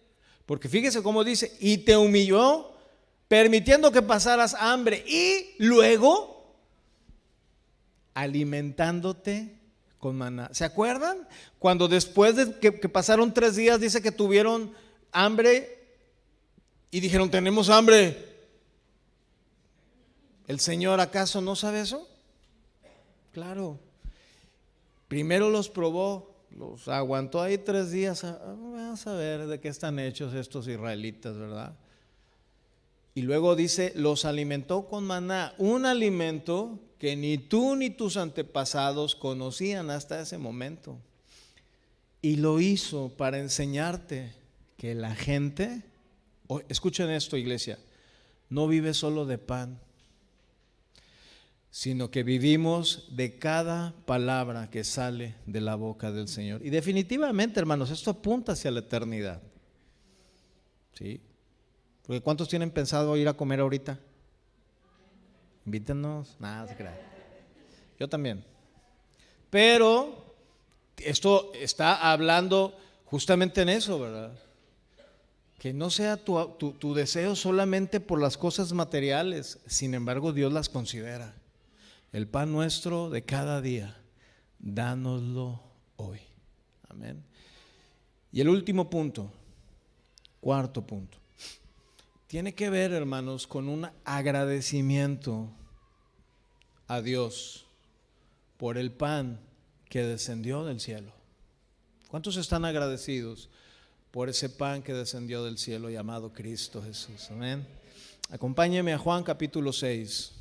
Porque fíjese cómo dice, y te humilló permitiendo que pasaras hambre y luego alimentándote con maná. ¿Se acuerdan? Cuando después de que pasaron 3 días dice que tuvieron hambre y dijeron, tenemos hambre. ¿El Señor acaso no sabe eso? Claro. Primero los probó, los aguantó ahí 3 días. Vamos a ver de qué están hechos estos israelitas, ¿verdad? Y luego dice, los alimentó con maná, un alimento que ni tú ni tus antepasados conocían hasta ese momento. Y lo hizo para enseñarte que la gente, escuchen esto, iglesia, no vive solo de pan, sino que vivimos de cada palabra que sale de la boca del Señor. Y definitivamente, hermanos, esto apunta hacia la eternidad. ¿Sí? Porque ¿cuántos tienen pensado ir a comer ahorita? Invítenos. Nada, se crea. Yo también. Pero esto está hablando justamente en eso, ¿verdad? Que no sea tu deseo solamente por las cosas materiales, sin embargo Dios las considera. El pan nuestro de cada día, dánoslo hoy. Amén. Y el último punto, cuarto punto, tiene que ver, hermanos, con un agradecimiento a Dios por el pan que descendió del cielo. ¿Cuántos están agradecidos por ese pan que descendió del cielo llamado Cristo Jesús? Amén. Acompáñeme a Juan capítulo 6.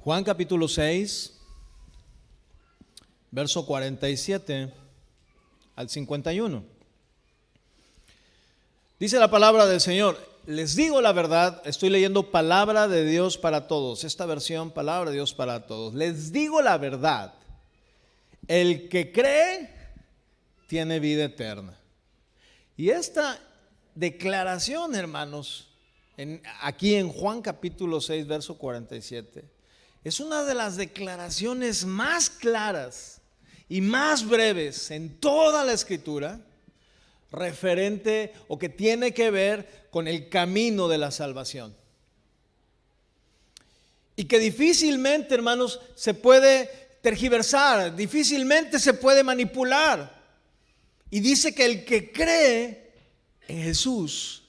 Juan capítulo 6, verso 47 al 51. Dice la palabra del Señor: les digo la verdad, estoy leyendo palabra de Dios para todos, esta versión, palabra de Dios para todos. Les digo la verdad, el que cree tiene vida eterna. Y esta declaración, hermanos, aquí en Juan capítulo 6, verso 47, es una de las declaraciones más claras y más breves en toda la Escritura, referente o que tiene que ver con el camino de la salvación. Y que difícilmente, hermanos, se puede tergiversar, difícilmente se puede manipular. Y dice que el que cree en Jesús,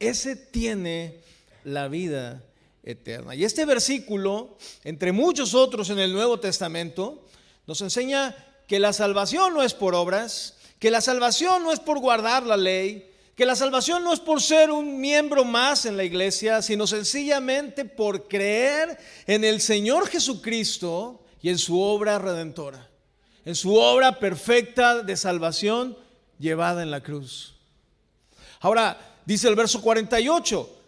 ese tiene la vida eterna. Y este versículo, entre muchos otros en el Nuevo Testamento, nos enseña que la salvación no es por obras, que la salvación no es por guardar la ley, que la salvación no es por ser un miembro más en la iglesia, sino sencillamente por creer en el Señor Jesucristo y en su obra redentora, en su obra perfecta de salvación llevada en la cruz. Ahora, dice el verso 48,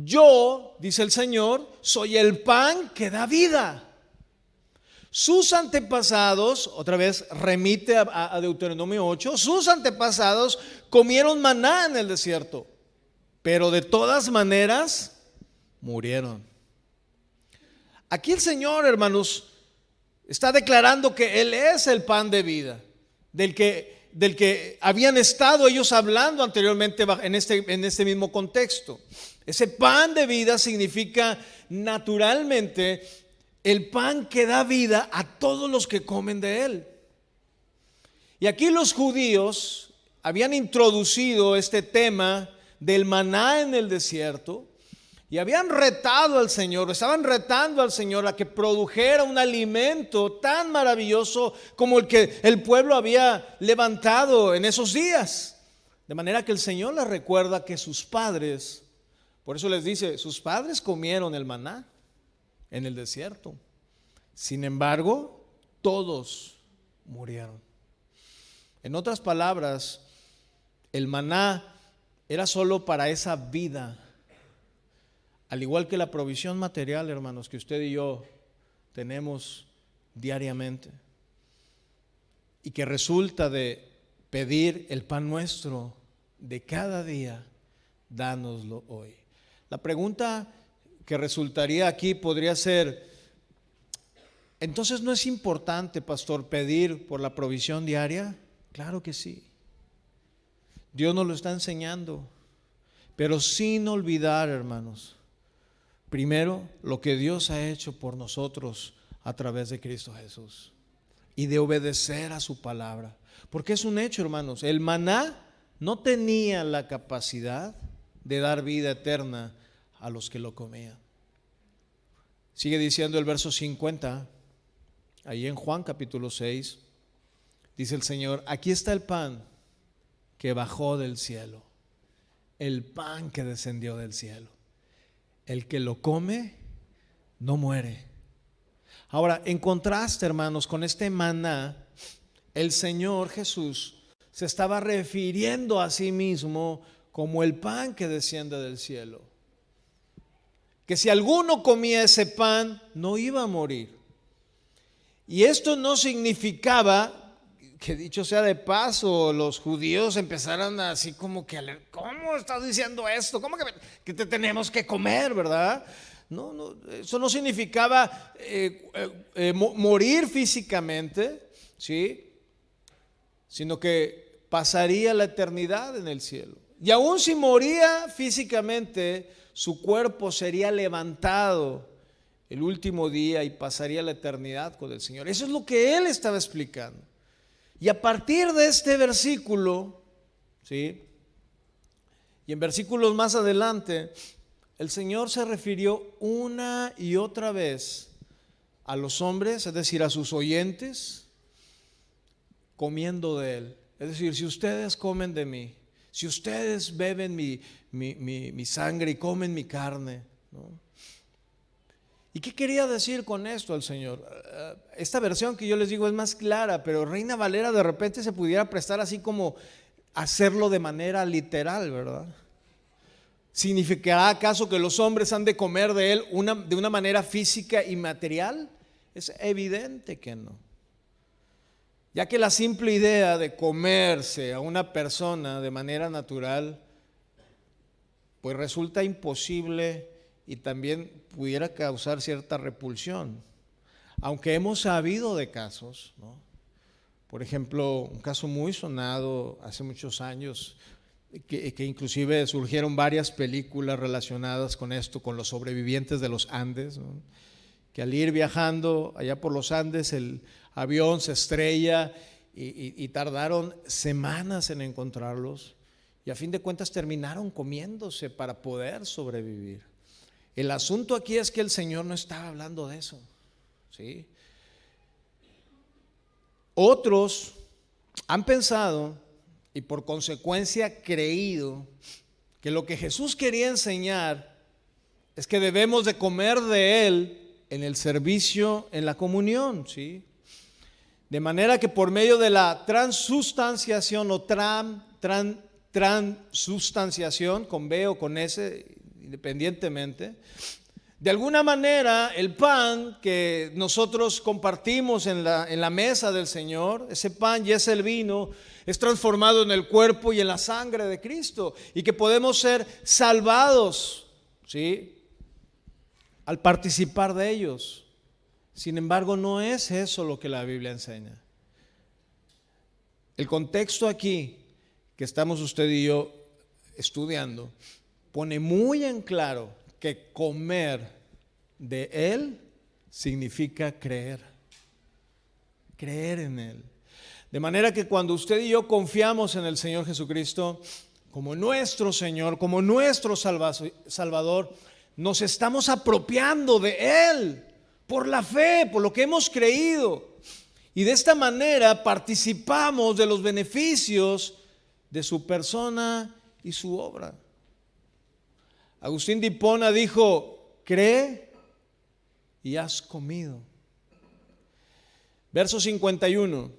yo, dice el Señor, soy el pan que da vida. Sus antepasados, otra vez remite a Deuteronomio 8, sus antepasados comieron maná en el desierto, pero de todas maneras murieron. Aquí el Señor, hermanos, está declarando que Él es el pan de vida, del que habían estado ellos hablando anteriormente en este mismo contexto. Ese pan de vida significa naturalmente el pan que da vida a todos los que comen de él. Y aquí los judíos habían introducido este tema del maná en el desierto y habían retado al Señor, estaban retando al Señor a que produjera un alimento tan maravilloso como el que el pueblo había levantado en esos días. De manera que el Señor les recuerda que sus padres, por eso les dice, sus padres comieron el maná en el desierto. Sin embargo, todos murieron. En otras palabras, el maná era solo para esa vida, al igual que la provisión material, hermanos, que usted y yo tenemos diariamente, y que resulta de pedir el pan nuestro de cada día, dánoslo hoy. La pregunta que resultaría aquí podría ser: entonces, ¿no es importante, pastor, pedir por la provisión diaria? Claro que sí. Dios nos lo está enseñando, pero sin olvidar, hermanos, primero lo que Dios ha hecho por nosotros a través de Cristo Jesús y de obedecer a su palabra. Porque es un hecho, hermanos, el maná no tenía la capacidad de dar vida eterna a los que lo comían. Sigue diciendo el verso 50, ahí en Juan capítulo 6, dice el Señor: aquí está el pan que bajó del cielo, el pan que descendió del cielo. El que lo come no muere. Ahora, en contraste, hermanos, con este maná, el Señor Jesús se estaba refiriendo a sí mismo como el pan que desciende del cielo. Que si alguno comía ese pan, no iba a morir. Y esto no significaba que, dicho sea de paso, los judíos empezaran así como que, ¿cómo estás diciendo esto? ¿Cómo que te tenemos que comer, verdad? No, eso no significaba morir físicamente, ¿sí? Sino que pasaría la eternidad en el cielo. Y aun si moría físicamente, su cuerpo sería levantado el último día y pasaría la eternidad con el Señor. Eso es lo que él estaba explicando. Y a partir de este versículo, ¿sí? Y en versículos más adelante, el Señor se refirió una y otra vez a los hombres, es decir, a sus oyentes, comiendo de él. Es decir, si ustedes comen de mí, si ustedes beben mi sangre y comen mi carne, ¿no? ¿Y qué quería decir con esto el Señor? Esta versión que yo les digo es más clara, pero Reina Valera de repente se pudiera prestar así como hacerlo de manera literal, ¿verdad? ¿Significará acaso que los hombres han de comer de él de una manera física y material? Es evidente que no. Ya que la simple idea de comerse a una persona de manera natural, pues resulta imposible y también pudiera causar cierta repulsión. Aunque hemos sabido de casos, ¿no? Por ejemplo, un caso muy sonado hace muchos años, que inclusive surgieron varias películas relacionadas con esto, con los sobrevivientes de los Andes, ¿no? Que al ir viajando allá por los Andes el avión se estrella y tardaron semanas en encontrarlos y a fin de cuentas terminaron comiéndose para poder sobrevivir. El asunto aquí es que el Señor no estaba hablando de eso, ¿sí? Otros han pensado y por consecuencia creído que lo que Jesús quería enseñar es que debemos de comer de Él en el servicio, en la comunión, ¿sí? De manera que por medio de la transustanciación o transustanciación, con B o con S, independientemente, de alguna manera el pan que nosotros compartimos en la mesa del Señor, ese pan y es el vino, es transformado en el cuerpo y en la sangre de Cristo, y que podemos ser salvados, ¿sí?, al participar de ellos. Sin embargo, no es eso lo que la Biblia enseña. El contexto aquí que estamos usted y yo estudiando pone muy en claro que comer de Él significa creer en Él. De manera que cuando usted y yo confiamos en el Señor Jesucristo como nuestro Señor, como nuestro Salvador, nos estamos apropiando de Él por la fe, por lo que hemos creído. Y de esta manera participamos de los beneficios de su persona y su obra. Agustín de Hipona dijo: cree y has comido. Verso 51.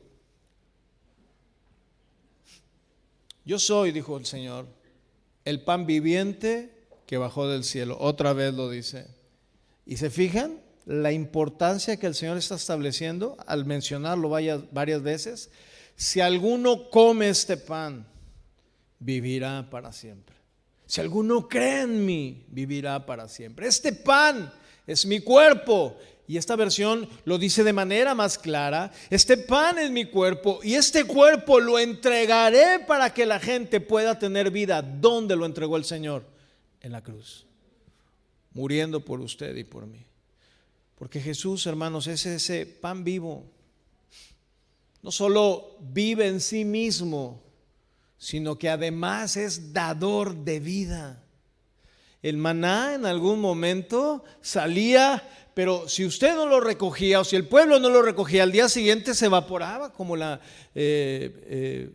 Yo soy, dijo el Señor, el pan viviente que bajó del cielo. Otra vez lo dice. ¿Y se fijan la importancia que el Señor está estableciendo al mencionarlo varias veces? Si alguno come este pan, vivirá para siempre. Si alguno cree en mí, vivirá para siempre. Este pan es mi cuerpo. Y esta versión lo dice de manera más clara: este pan es mi cuerpo y este cuerpo lo entregaré para que la gente pueda tener vida. ¿Dónde lo entregó el Señor? En la cruz, muriendo por usted y por mí. Porque Jesús, hermanos, es ese pan vivo. No solo vive en sí mismo, sino que además es dador de vida. El maná en algún momento salía, pero si usted no lo recogía o si el pueblo no lo recogía, al día siguiente se evaporaba, como se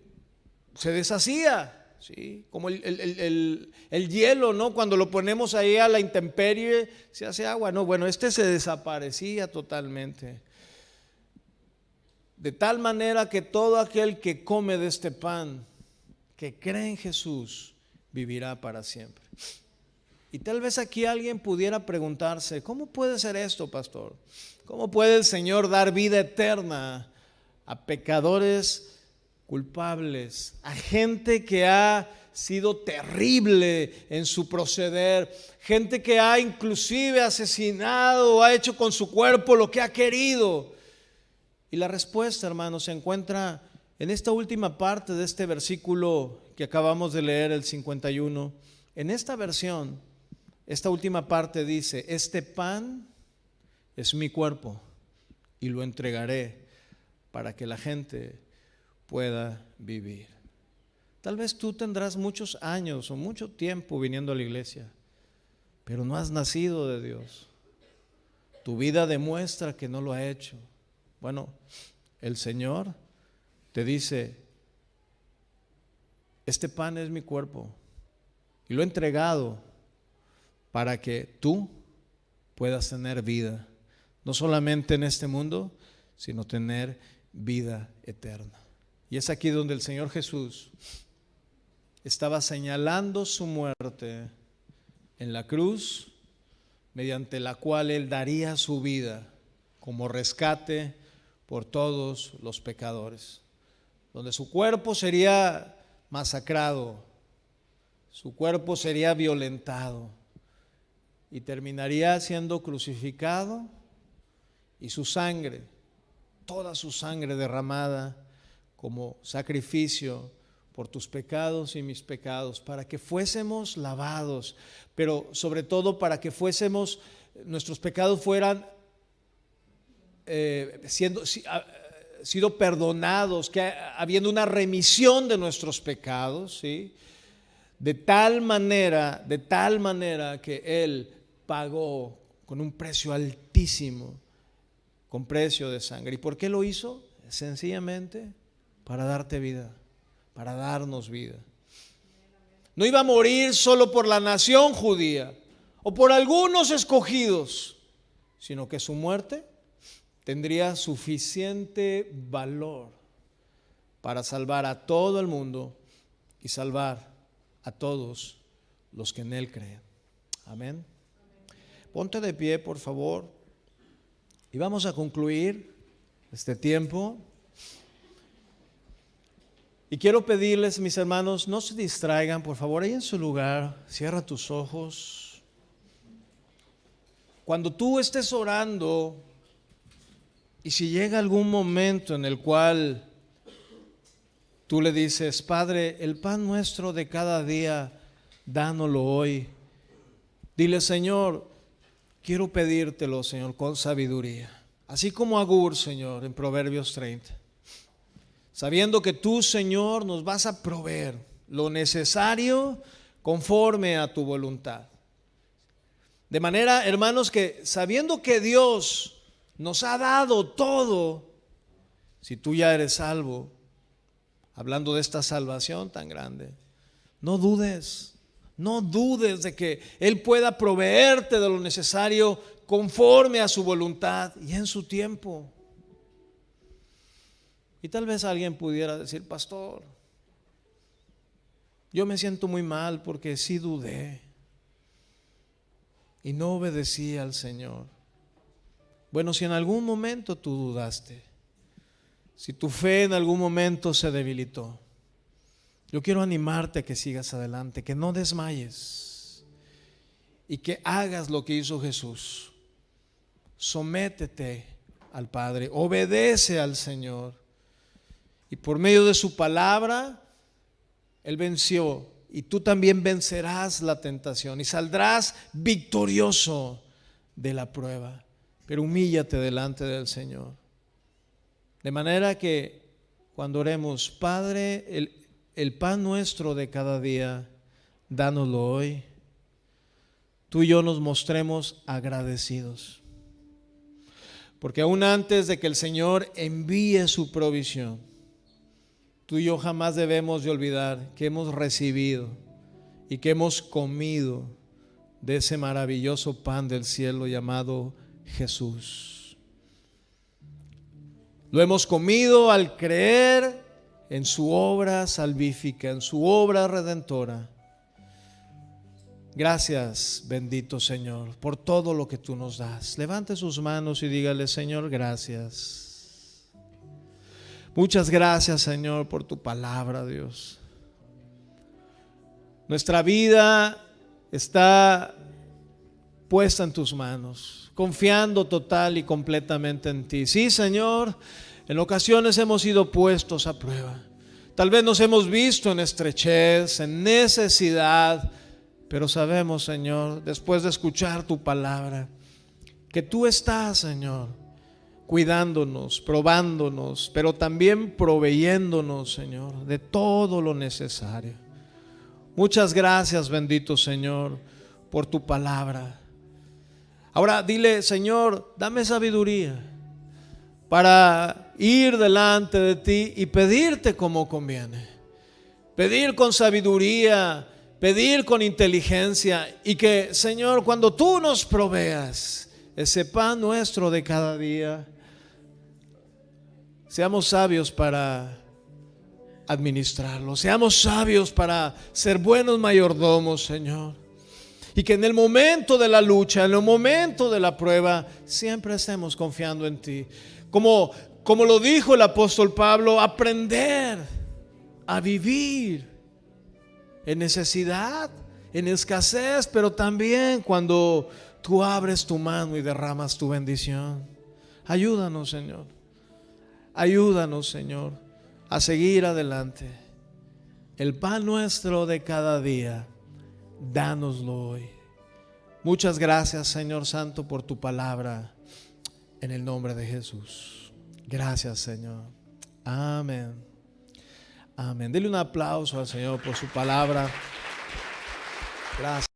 deshacía, ¿sí? Como el hielo, ¿no? Cuando lo ponemos ahí a la intemperie se hace agua. No, bueno, se desaparecía totalmente. De tal manera que todo aquel que come de este pan, que cree en Jesús, vivirá para siempre. Y tal vez aquí alguien pudiera preguntarse: ¿cómo puede ser esto, pastor? ¿Cómo puede el Señor dar vida eterna a pecadores culpables, a gente que ha sido terrible en su proceder, gente que ha inclusive asesinado, ha hecho con su cuerpo lo que ha querido? Y la respuesta, hermanos, se encuentra en esta última parte de este versículo que acabamos de leer, el 51. En esta versión, esta última parte dice: este pan es mi cuerpo y lo entregaré para que la gente pueda vivir. Tal vez tú tendrás muchos años o mucho tiempo viniendo a la iglesia, pero no has nacido de Dios. Tu vida demuestra que no lo ha hecho. Bueno, el Señor te dice: este pan es mi cuerpo y lo he entregado para que tú puedas tener vida, no solamente en este mundo, sino tener vida eterna. Y es aquí donde el Señor Jesús estaba señalando su muerte en la cruz, mediante la cual Él daría su vida como rescate por todos los pecadores, donde su cuerpo sería masacrado, su cuerpo sería violentado y terminaría siendo crucificado, y su sangre, toda su sangre derramada como sacrificio por tus pecados y mis pecados, para que fuésemos lavados, pero sobre todo para que nuestros pecados fueran sido perdonados, que habiendo una remisión de nuestros pecados, ¿sí? De tal manera que Él pagó con un precio altísimo, con precio de sangre. ¿Y por qué lo hizo? Sencillamente para darte vida, para darnos vida. No iba a morir solo por la nación judía o por algunos escogidos, sino que su muerte tendría suficiente valor para salvar a todo el mundo y salvar a todos los que en Él creen. Amén. Ponte de pie, por favor, y vamos a concluir este tiempo. Y quiero pedirles, mis hermanos, no se distraigan, por favor, ahí en su lugar, cierra tus ojos. Cuando tú estés orando, y si llega algún momento en el cual tú le dices: Padre, el pan nuestro de cada día, dánoslo hoy. Dile: Señor, quiero pedírtelo, Señor, con sabiduría. Así como Agur, Señor, en Proverbios 30. Sabiendo que tú, Señor, nos vas a proveer lo necesario conforme a tu voluntad. De manera, hermanos, que sabiendo que Dios nos ha dado todo, si tú ya eres salvo, hablando de esta salvación tan grande, no dudes de que Él pueda proveerte de lo necesario conforme a su voluntad y en su tiempo. Y tal vez alguien pudiera decir: pastor, yo me siento muy mal porque sí dudé y no obedecí al Señor. Bueno, si en algún momento tú dudaste, si tu fe en algún momento se debilitó, yo quiero animarte a que sigas adelante, que no desmayes y que hagas lo que hizo Jesús. Sométete al Padre, obedece al Señor, y por medio de su palabra Él venció, y tú también vencerás la tentación y saldrás victorioso de la prueba. Pero humíllate delante del Señor, de manera que cuando oremos: Padre, el pan nuestro de cada día, dánoslo hoy, tú y yo nos mostremos agradecidos, porque aún antes de que el Señor envíe su provisión, tú y yo jamás debemos de olvidar que hemos recibido y que hemos comido de ese maravilloso pan del cielo llamado Jesús. Lo hemos comido al creer en su obra salvífica, en su obra redentora. Gracias, bendito Señor, por todo lo que tú nos das. Levante sus manos y dígale: Señor, gracias. Muchas gracias, Señor, por tu palabra, Dios. Nuestra vida está puesta en tus manos, confiando total y completamente en ti. Sí, Señor, en ocasiones hemos sido puestos a prueba. Tal vez nos hemos visto en estrechez, en necesidad, pero sabemos, Señor, después de escuchar tu palabra, que tú estás, Señor, cuidándonos, probándonos, pero también proveyéndonos, Señor, de todo lo necesario. Muchas gracias, bendito Señor, por tu palabra. Ahora dile: Señor, dame sabiduría para ir delante de ti y pedirte como conviene. Pedir con sabiduría, pedir con inteligencia, y que, Señor, cuando tú nos proveas, ese pan nuestro de cada día. Seamos sabios para administrarlo. Seamos sabios para ser buenos mayordomos, Señor. Y que en el momento de la lucha, en el momento de la prueba, siempre estemos confiando en ti. Como lo dijo el apóstol Pablo, aprender a vivir en necesidad, en escasez, pero también cuando tú abres tu mano y derramas tu bendición. Ayúdanos, Señor. Ayúdanos, Señor, a seguir adelante. El pan nuestro de cada día, dánoslo hoy. Muchas gracias, Señor Santo, por tu palabra, en el nombre de Jesús. Gracias, Señor. Amén. Amén. Dele un aplauso al Señor por su palabra. Gracias.